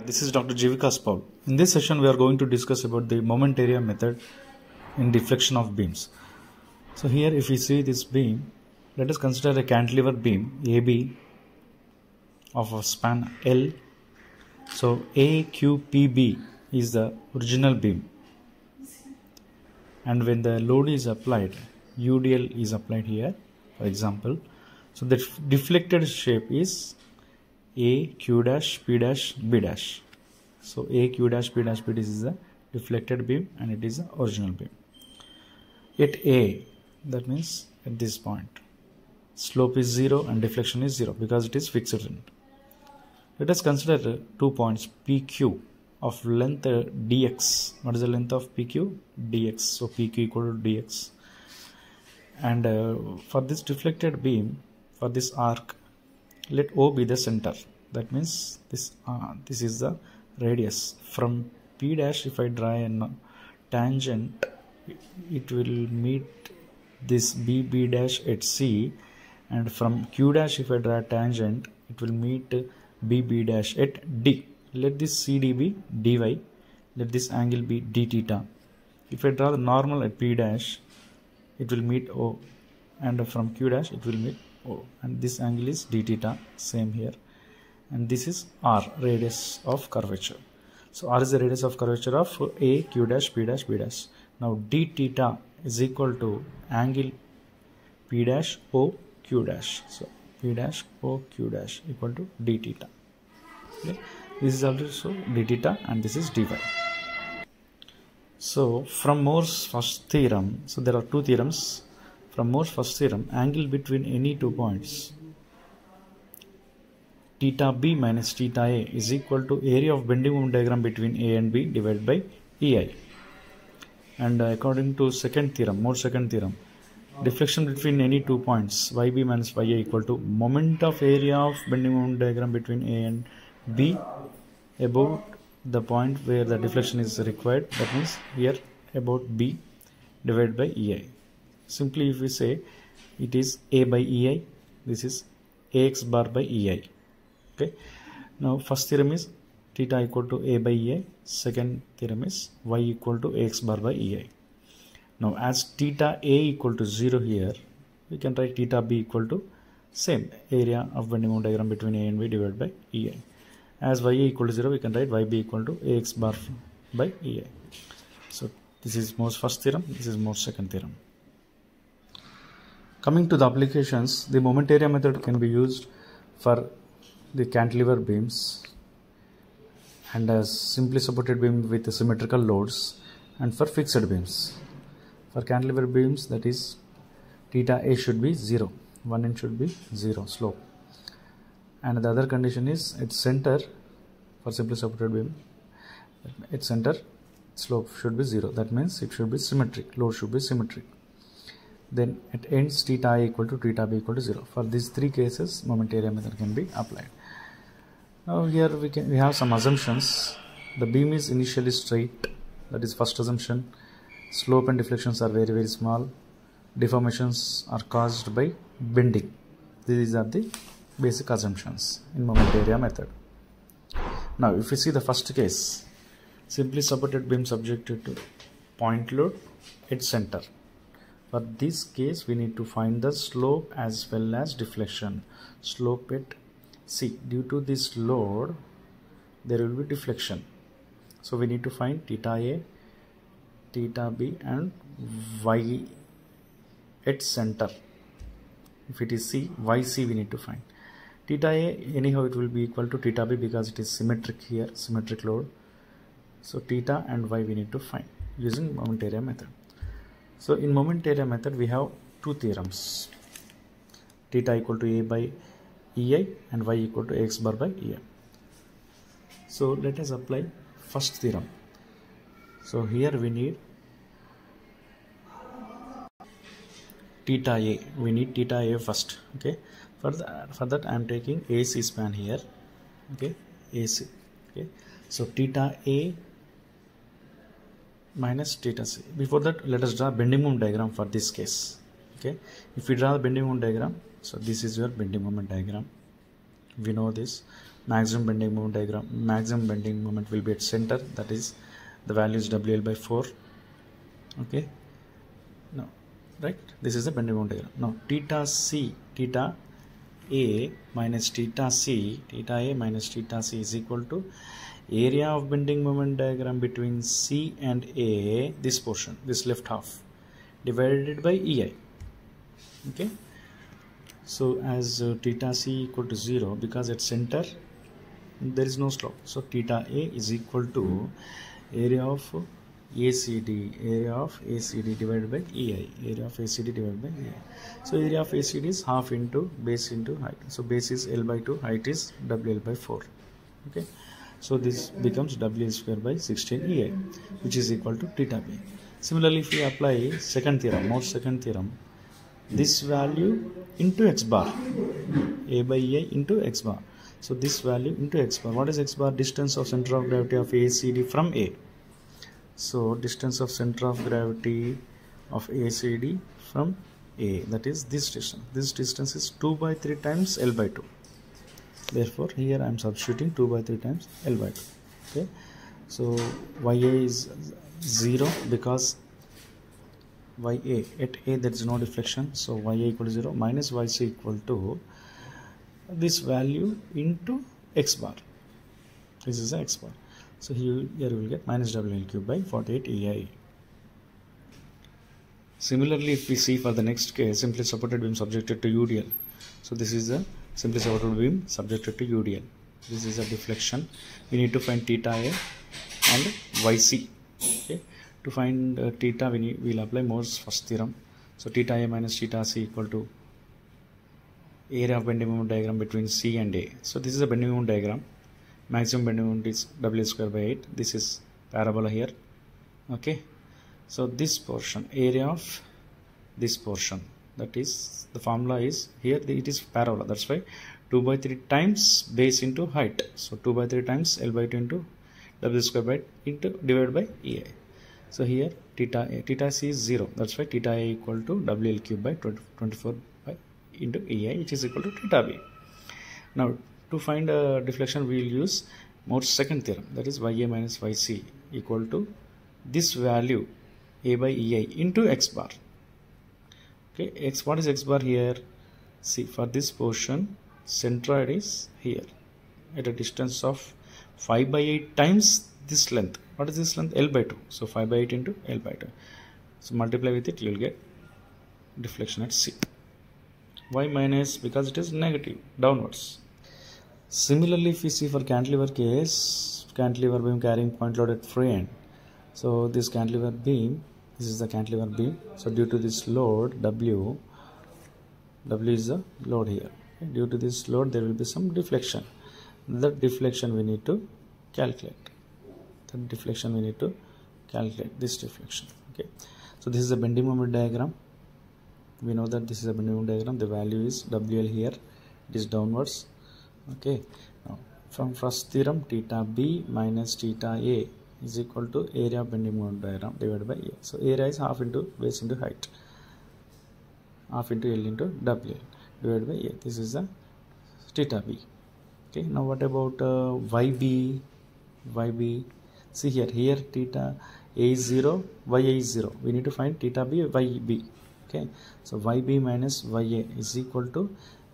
this is Dr. Jivikas Paul. In this session, we are going to discuss about the moment area method in deflection of beams. So here, if we see this beam, let us consider a cantilever beam AB of a span L. So AQPB is the original beam, and when the load is applied, UDL is applied here, for example. So the deflected shape is A, Q dash, P dash, B dash. So A, Q dash, P dash, B dash is the deflected beam and it is the original beam. At A, that means at this point, slope is 0 and deflection is 0 because it is fixed in. Let us consider 2 points PQ of length dx. What is the length of PQ? Dx. So PQ equal to dx. And for this deflected beam, for this arc, let O be the center. That means this is the radius. From P dash, if I draw a tangent, it will meet this BB dash at C, and from Q dash, if I draw a tangent, it will meet BB dash at D. Let this CD be dy. Let this angle be d theta. If I draw the normal at P dash, it will meet O, and from Q dash it will meet O, and this angle is d theta, same here, and this is R, radius of curvature. So R is the radius of curvature of A, Q dash, P dash, B dash. Now d theta is equal to angle P dash O Q dash. So P dash O Q dash equal to d theta. Okay. This is also d theta and this is dy. So from Moore's first theorem, so there are two theorems. From Moore's first theorem, angle between any 2 points, theta B minus theta A is equal to area of bending moment diagram between A and B divided by EI. And according to second theorem, Moore's second theorem, deflection between any 2 points, YB minus YA equal to moment of area of bending moment diagram between A and B about the point where the deflection is required. That means here about B divided by EI. Simply if we say it is A by EI, this is AX bar by EI. Okay. Now first theorem is theta equal to A by EI. Second theorem is Y equal to AX bar by EI. Now as theta A equal to 0 here, we can write theta B equal to same area of bending moment diagram between A and B divided by EI. As YA equal to 0, we can write YB equal to AX bar by EI. So this is Moore's first theorem, this is Moore's second theorem. Coming to the applications, the moment area method can be used for the cantilever beams and as simply supported beam with symmetrical loads, and for fixed beams. For cantilever beams, that is theta A should be 0, one end should be 0 slope, and the other condition is its center. For simply supported beam, its center slope should be 0. That means it should be symmetric, load should be symmetric. Then at ends theta I equal to theta B equal to 0. For these three cases, moment area method can be applied. Now here we have some assumptions. The beam is initially straight, that is first assumption. Slope and deflections are very small. Deformations are caused by bending. These are the basic assumptions in moment area method. Now if we see the first case, simply supported beam subjected to point load at center. For this case, we need to find the slope as well as deflection. Slope at C. Due to this load, there will be deflection. So we need to find theta A, theta B and Y at center. If it is C, YC we need to find. Theta A, anyhow it will be equal to theta B because it is symmetric here, symmetric load. So theta and Y we need to find using moment area method. So in moment area method we have two theorems, theta equal to A by EI and Y equal to AX bar by EI. So let us apply first theorem. So here we need theta A, we need theta A first. Okay, for that I am taking AC span here. Okay, AC. Okay, so theta A minus theta C. Before that, let us draw bending moment diagram for this case. Okay, if we draw the bending moment diagram, so this is your bending moment diagram. We know this. maximum bending moment diagram. Maximum bending moment will be at center, that is the value is WL by 4. Okay, now right, this is the bending moment diagram. Now theta A minus theta A minus theta C is equal to area of bending moment diagram between C and A, this portion, this left half, divided by EI. Okay, so as theta C equal to 0, because at center there is no slope, so theta A is equal to area of ACD divided by EI, area of ACD divided by EI. So area of ACD is half into base into height, so base is L by 2, height is WL by 4. Okay, so this becomes WL square by 16 EI, which is equal to theta B. Similarly, if we apply second theorem, Morse second theorem, this value into x bar, A by EI into x bar. So this value into x bar. What is x bar? Distance of center of gravity of ACD from A. So distance of center of gravity of ACD from A, that is this distance. This distance is 2 by 3 times L by 2. Therefore here I am substituting 2 by 3 times L by 2. Okay, so YA is 0 because YA at A there is no deflection, so YA equal to 0 minus YC equal to this value into x bar. This is the x bar. So here you will get minus WL cube by 48 EI. Similarly, if we see for the next case, simply supported beam subjected to UDL. So this is a simply supported beam subjected to UDL. This is a deflection. We need to find theta A and YC. Okay. To find theta, we will apply Morse first theorem. So theta A minus theta C equal to area of bending moment diagram between C and A. So this is a bending moment diagram. Maximum bending moment is W square by 8. This is parabola here. Okay, so this portion, area of this portion, that is the formula is here, it is parabola, that's why 2 by 3 times base into height. So 2 by 3 times L by 2 into W square by 8 into divided by EI. So here theta C is 0, that's why theta A equal to WL cube by 24 by into EI, which is equal to theta B. Now to find a deflection, we will use Morse second theorem, that is YA minus YC equal to this value A by EI into x bar. Okay, x, what is x bar here? See, for this portion, centroid is here at a distance of 5 by 8 times this length. What is this length? L by 2. So 5 by 8 into L by 2. So multiply with it, you will get deflection at C. Y minus, because it is negative, downwards. Similarly, if we see for cantilever case, cantilever beam carrying point load at free end. So this cantilever beam, this is the cantilever beam. So due to this load W is the load here. Okay. Due to this load, there will be some deflection. That deflection we need to calculate. This deflection. Okay. So this is a bending moment diagram. We know that this is a bending moment diagram. The value is WL here. It is downwards. Okay, now from first theorem, theta B minus theta A is equal to area of bending moment diagram divided by A. So area is half into base into height, half into L into WL divided by A. This is the theta B. Okay, now what about YB? See here theta A is 0, YA is 0. We need to find theta B, YB. Okay, so YB minus YA is equal to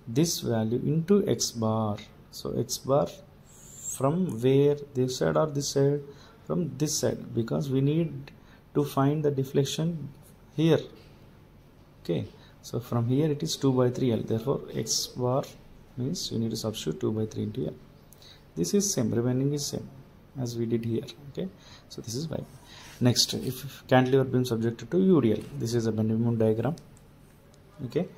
this value into x bar. So x bar from where? This side or this side? From this side, because we need to find the deflection here. Okay, so from here it is 2 by 3 L. Therefore x bar means you need to substitute 2 by 3 into L. This is same, remaining is same as we did here. Okay, so this is Y. Next, if cantilever beam subjected to UDL, this is a bending moment diagram. Okay,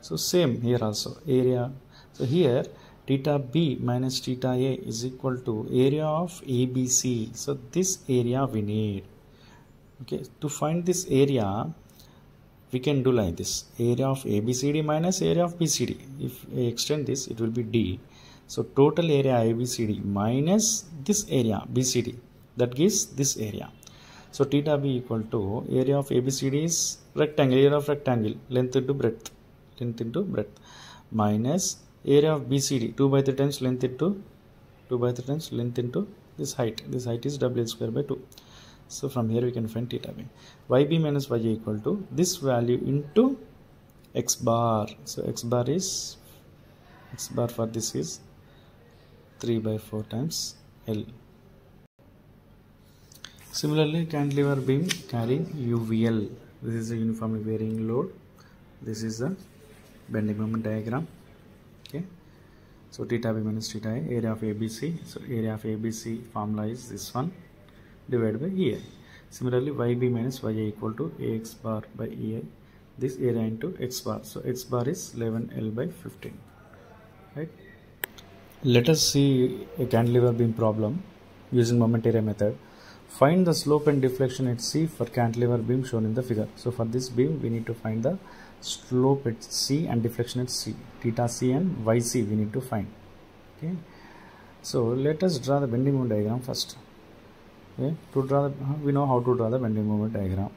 so same here also, area. So here theta B minus theta A is equal to area of ABC. So this area we need. Okay, to find this area, we can do like this: area of ABCD minus area of BCD. If I extend this, it will be D. So total area ABCD minus this area BCD, that gives this area. So theta B equal to area of ABCD is rectangle, area of rectangle, length into breadth, minus area of BCD, 2 by 3 times length into 2 by 3 times length into this height. This height is WL square by 2. So from here we can find theta b. YB minus YA equal to this value into x bar. So x bar for this is 3 by 4 times L. Similarly, cantilever beam carrying UVL. This is a uniformly varying load. This is the bending moment diagram. Okay. So theta b minus theta a, area of ABC. So area of ABC formula is this one divided by EI. Similarly, YB minus YA equal to AX bar by EI. This area into X bar. So X bar is 11L by 15. Right. Let us see a cantilever beam problem using moment area method. Find the slope and deflection at C for cantilever beam shown in the figure. So for this beam we need to find the slope at C and deflection at C. Theta C and YC we need to find. Okay. So let us draw the bending moment diagram first. Okay. We know how to draw the bending moment diagram.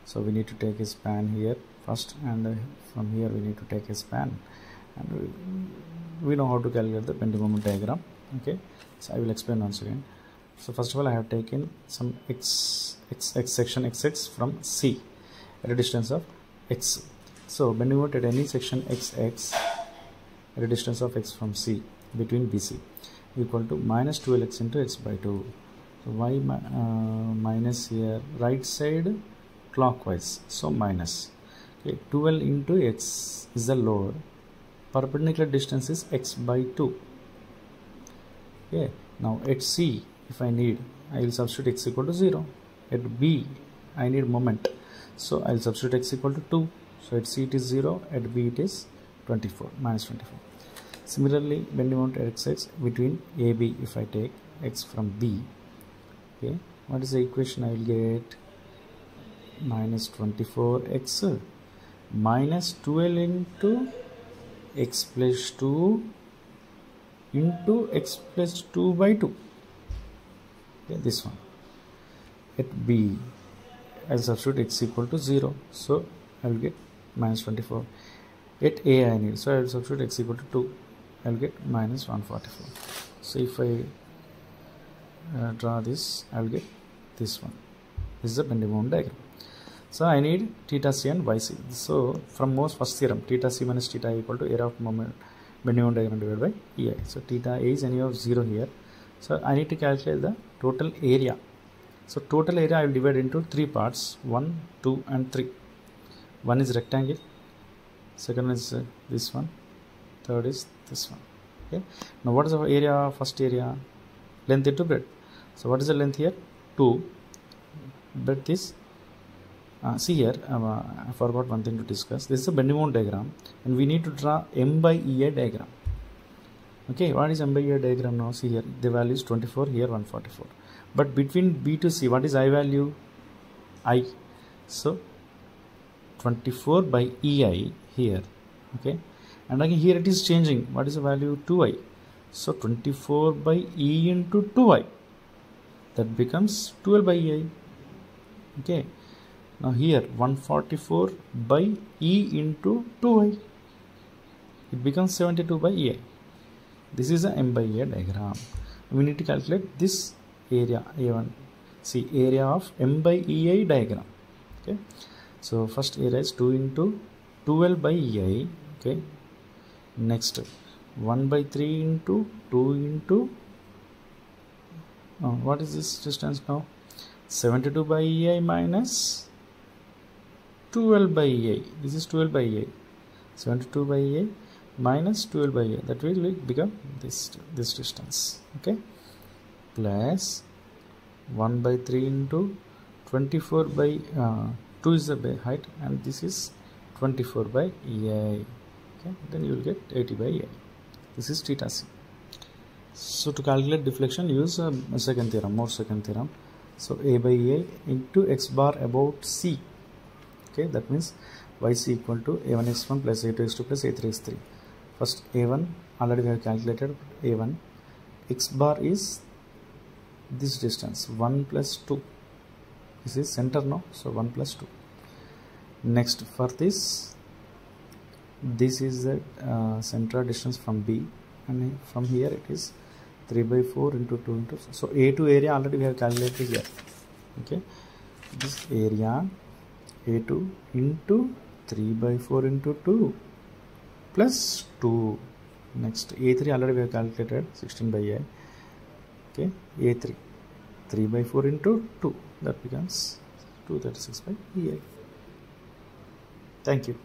So we need to take a span here first, and from here we need to take a span, and we know how to calculate the bending moment diagram. Okay. So I will explain once again. So first of all, I have taken some x section XX from C at a distance of x. So bending moment at any section XX at a distance of x from C between BC equal to minus 12x into x by 2. So y minus here, right side clockwise, so minus. Okay, 12 into x is the load. Perpendicular distance is x by 2. Okay, now at C, if I need, I will substitute x equal to 0. At B, I need moment, so I will substitute x equal to 2. So at C it is 0, at B it is 24, minus 24. Similarly, bending moment at XX between AB, if I take x from B, okay, what is the equation I will get? Minus 24x minus 12 into x plus 2 into x plus 2 by 2. Okay, this one. At B, I will substitute x equal to 0, so I will get minus 24. At A I need, so I will substitute x equal to 2, I will get minus 144. So if I draw this, I will get this one. This is the bending moment diagram. So I need theta C and YC. So from Mohs first theorem, theta C minus theta equal to area of moment bending moment diagram divided by EI. So theta A is any of 0 here. So I need to calculate the total area. So total area I will divide into 3 parts, 1, 2 and 3. One is rectangle, second one is this one, third is this one. Okay. Now what is the area? First area, length into breadth. So what is the length here? 2. Breadth is see here, I forgot one thing to discuss. This is a bending moment diagram, and we need to draw M by EI diagram. Okay, what is M by EI diagram now? See here, the value is 24, here 144. But between B to C, what is I value? I. So 24 by EI here. Okay, and again here it is changing. What is the value? 2I. So 24 by E into 2I. That becomes 12 by EI. Okay. Now here 144 by E into 2I. It becomes 72 by EI. This is a M by EI diagram. We need to calculate this area A1. See, area of M by EI diagram. Okay. So first area is 2 into 12 by EI. Okay. Next 1 by 3 into 2 into what is this distance now? 72 by EI minus 12 by EI. This is 12 by EI. 72 by EI minus 12 by EI. That will become this distance. Okay. Plus 1 by 3 into 24 by 2 is the height, and this is 24 by EI. Okay. Then you will get 80 by EI. This is theta C. So to calculate deflection, use a second theorem, Mohs second theorem. So A by EI into x bar about C. Okay, that means YC equal to A1x1 plus A2x2 plus A3x3. First A1, already we have calculated A1. X bar is this distance, 1 plus 2. This is center now, so 1 plus 2. Next for this is the central distance from B, and from here it is 3 by 4 into 2 into, so A2 area already we have calculated here. Okay, this area A2 into 3 by 4 into 2 plus 2. Next A3 already we have calculated 16 by 8. Okay, A3 3 by 4 into 2, that becomes 236 by 8. Thank you.